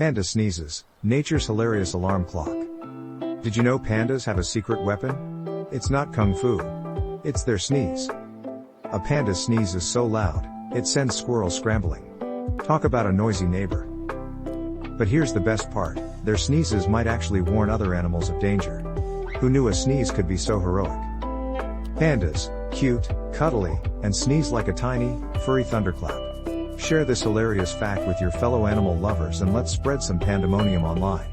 Panda sneezes, nature's hilarious alarm clock. Did you know pandas have a secret weapon? It's not kung fu. It's their sneeze. A panda's sneeze is so loud, it sends squirrels scrambling. Talk about a noisy neighbor. But here's the best part, their sneezes might actually warn other animals of danger. Who knew a sneeze could be so heroic? Pandas, cute, cuddly, and sneeze like a tiny, furry thunderclap. Share this hilarious fact with your fellow animal lovers and let's spread some pandemonium online.